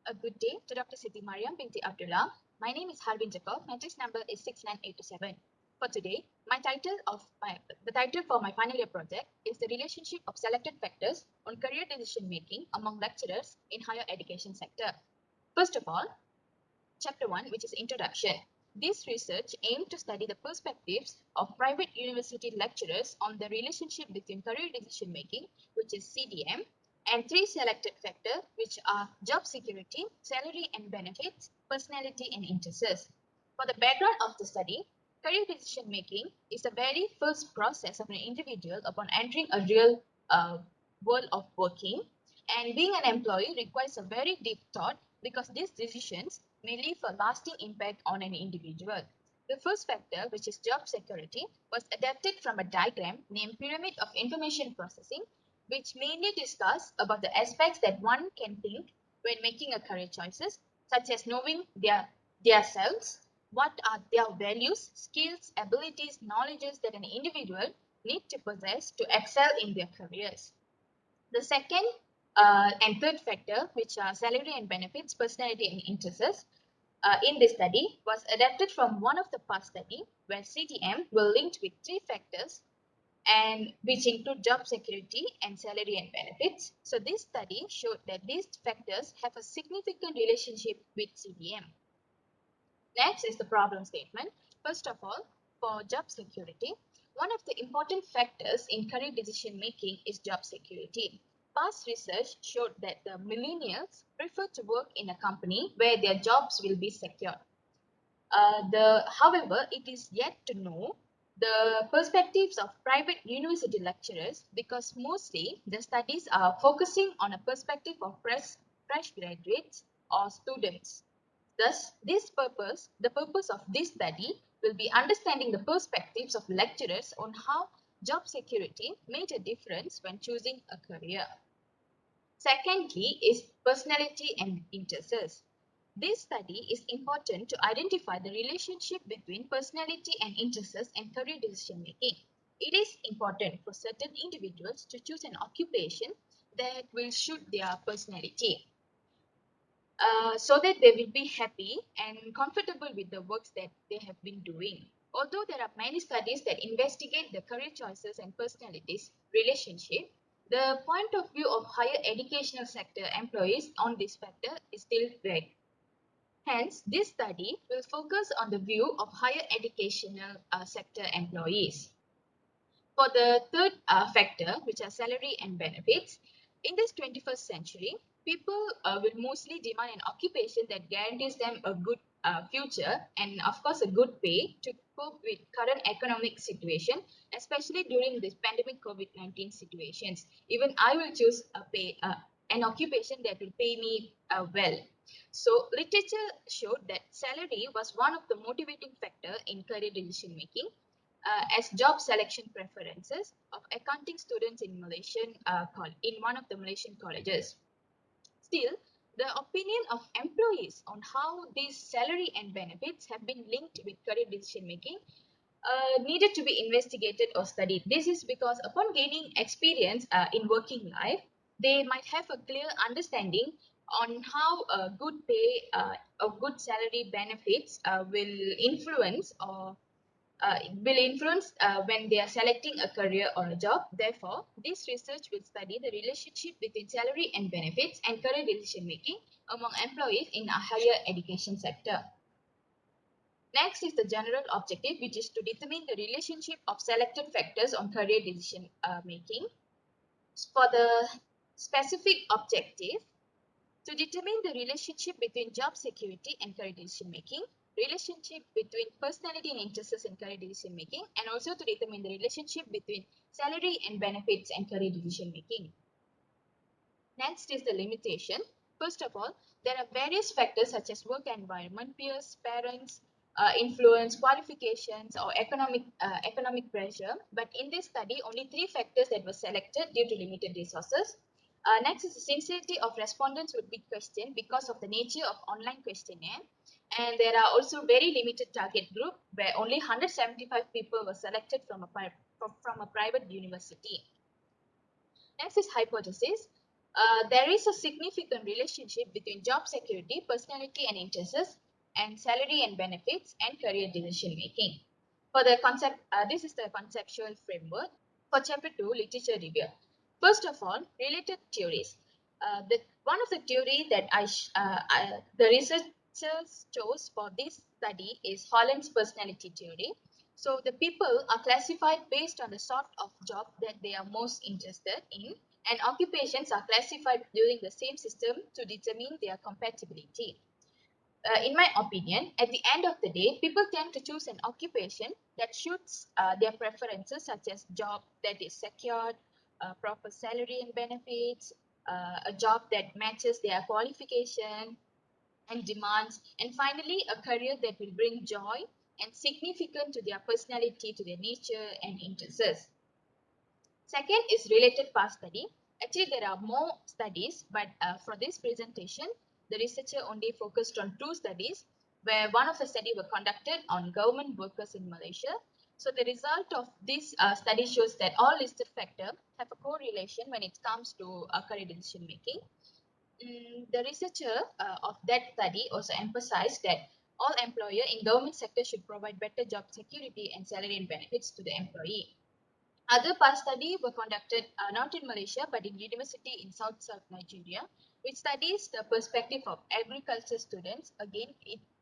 A good day to Dr. Siti Mariam binti Abdullah. My name is Harvinder Kaur. Matrix number is 69827. For today, the title for my final year project is the relationship of selected factors on career decision making among lecturers in higher education sector. First of all, Chapter 1, which is Introduction. This research aimed to study the perspectives of private university lecturers on the relationship between career decision making, which is CDM, and three selected factors, which are job security, salary and benefits, personality and interests. For the background of the study, career decision making is the very first process of an individual upon entering a real world of working, and being an employee requires a very deep thought because these decisions may leave a lasting impact on an individual. The first factor, which is job security, was adapted from a diagram named Pyramid of Information Processing, which mainly discuss about the aspects that one can think when making a career choices, such as knowing their selves, what are their values, skills, abilities, knowledges that an individual need to possess to excel in their careers. The second and third factor, which are salary and benefits, personality and interests, in this study was adapted from one of the past study where CTM were linked with three factors and which include job security and salary and benefits. So this study showed that these factors have a significant relationship with CDM. Next is the problem statement. First of all, for job security, one of the important factors in career decision making is job security. Past research showed that the millennials prefer to work in a company where their jobs will be secure. However, it is yet to know the perspectives of private university lecturers because mostly the studies are focusing on a perspective of fresh graduates or students. Thus, the purpose of this study will be understanding the perspectives of lecturers on how job security made a difference when choosing a career. Secondly is personality and interests. This study is important to identify the relationship between personality and interests and career decision making. It is important for certain individuals to choose an occupation that will suit their personality. So that they will be happy and comfortable with the works that they have been doing. Although there are many studies that investigate the career choices and personalities relationship, the point of view of higher educational sector employees on this factor is still vague. Hence, this study will focus on the view of higher educational sector employees. For the third factor, which are salary and benefits, in this 21st century, people will mostly demand an occupation that guarantees them a good future and of course a good pay to cope with current economic situation, especially during this pandemic COVID-19 situations. Even I will choose an occupation that will pay me well. So literature showed that salary was one of the motivating factor in career decision making as job selection preferences of accounting students in in one of the Malaysian colleges. Still, the opinion of employees on how these salary and benefits have been linked with career decision making needed to be investigated or studied. This is because upon gaining experience in working life, they might have a clear understanding on how a good pay or good salary benefits will influence when they are selecting a career or a job. Therefore, this research will study the relationship between salary and benefits and career decision making among employees in a higher education sector. Next is the general objective, which is to determine the relationship of selected factors on career decision making. For the specific objective, to determine the relationship between job security and career decision making, relationship between personality and interests in career decision making, and also to determine the relationship between salary and benefits and career decision making. Next is the limitation. First of all, there are various factors such as work environment, peers, parents, influence, qualifications, or economic pressure. But in this study, only three factors that were selected due to limited resources. Next is the sincerity of respondents would be questioned because of the nature of online questionnaire. And there are also very limited target group where only 175 people were selected from a private university. Next is hypothesis. there is a significant relationship between job security, personality and interests, and salary and benefits, and career decision making. For the concept, this is the conceptual framework. For chapter 2, literature review. First of all, related theories. One of the theory that the researchers chose for this study is Holland's personality theory. So the people are classified based on the sort of job that they are most interested in, and occupations are classified during the same system to determine their compatibility. In my opinion, at the end of the day, people tend to choose an occupation that suits their preferences, such as job that is secured, proper salary and benefits, a job that matches their qualification and demands, and finally, a career that will bring joy and significance to their personality, to their nature and interests. Second is related past study. Actually, there are more studies, but for this presentation, the researcher only focused on two studies, where one of the study were conducted on government workers in Malaysia. So the result of this study shows that all listed factors have a correlation when it comes to career decision making. The researcher of that study also emphasized that all employer in government sector should provide better job security and salary and benefits to the employee. Other past study were conducted not in Malaysia but in university in South Nigeria, which studies the perspective of agriculture students. Again,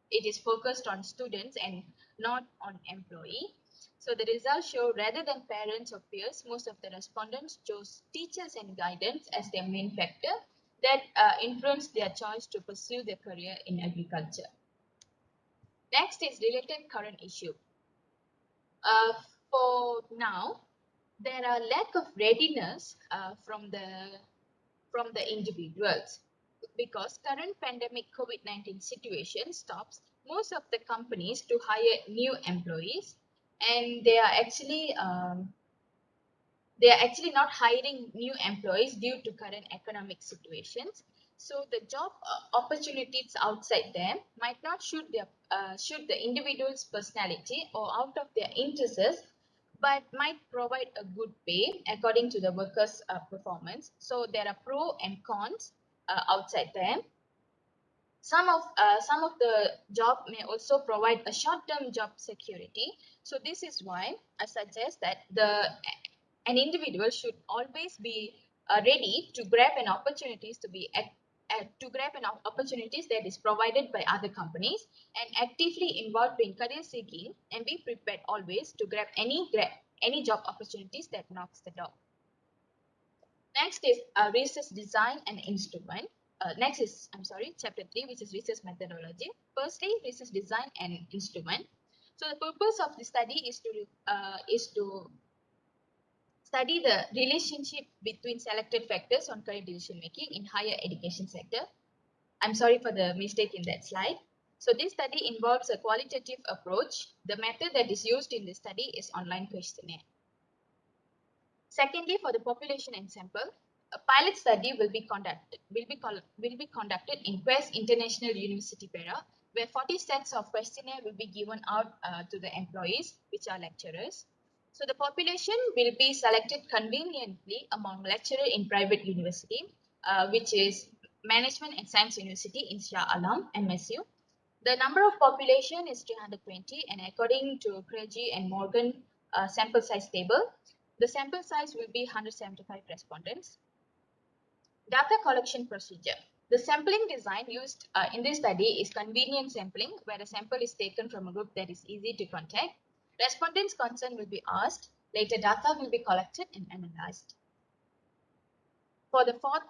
it is focused on students and not on employee. So the results show rather than parents or peers, most of the respondents chose teachers and guidance as their main factor that influenced their choice to pursue their career in agriculture. Next is related current issue. Uh, for now, there are lack of readiness from the individuals because current pandemic COVID-19 situation stops most of the companies to hire new employees, and they are actually not hiring new employees due to current economic situations. So the job opportunities outside them might not suit the individual's personality or out of their interests, but might provide a good pay according to the worker's performance. So there are pros and cons outside them. Some of the job may also provide a short-term job security. So this is why I suggest that the an individual should always be ready to grab an opportunities to grab an opportunities that is provided by other companies and actively involved in career seeking and be prepared always to grab any job opportunities that knocks the door. Next is research design and instrument. Next is, I'm sorry, chapter 3, which is research methodology. Firstly, research design and instrument. So the purpose of the study is to study the relationship between selected factors on career decision making in higher education sector. I'm sorry for the mistake in that slide. So this study involves a qualitative approach. The method that is used in this study is online questionnaire. Secondly, for the population and sample, a pilot study will be conducted in Quest International University Perak, where 40 sets of questionnaire will be given out to the employees, which are lecturers. So the population will be selected conveniently among lecturer in private university, which is Management and Science University in Shah Alam, MSU. The number of population is 320, and according to Craigie and Morgan sample size table, the sample size will be 175 respondents. Data collection procedure. The sampling design used in this study is convenient sampling, where a sample is taken from a group that is easy to contact. Respondents' consent will be asked. Later, data will be collected and analyzed. For the fourth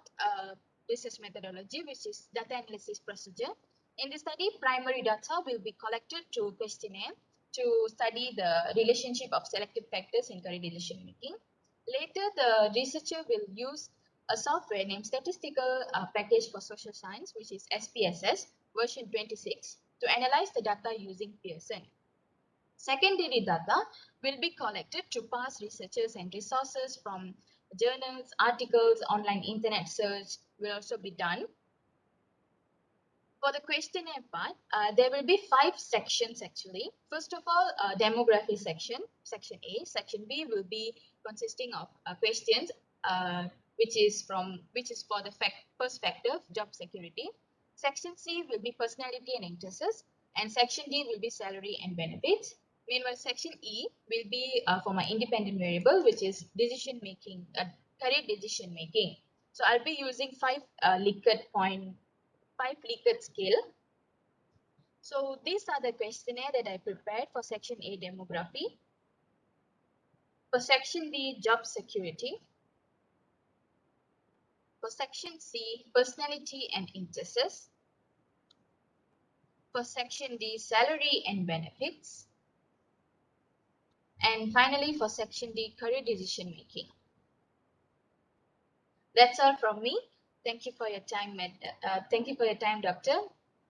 research methodology, which is data analysis procedure, in the study, primary data will be collected through questionnaire to study the relationship of selected factors in career decision making. Later, the researcher will use a software named Statistical Package for Social Science, which is SPSS version 26, to analyze the data using Pearson. Secondary data will be collected through past researchers and resources from journals, articles, online internet search will also be done. For the questionnaire part, there will be 5 sections actually. First of all, section A. Section B will be consisting of questions which is for the perspective job security. Section C will be personality and interests, and section D will be salary and benefits. Meanwhile, section E will be for my independent variable, which is decision making, career decision making. So I'll be using five Likert scale. So these are the questionnaire that I prepared for section A, demography. For section B, job security. For section C, personality and interests. For section D, salary and benefits. And finally, for section D, career decision making. That's all from me. Thank you for your time, Doctor.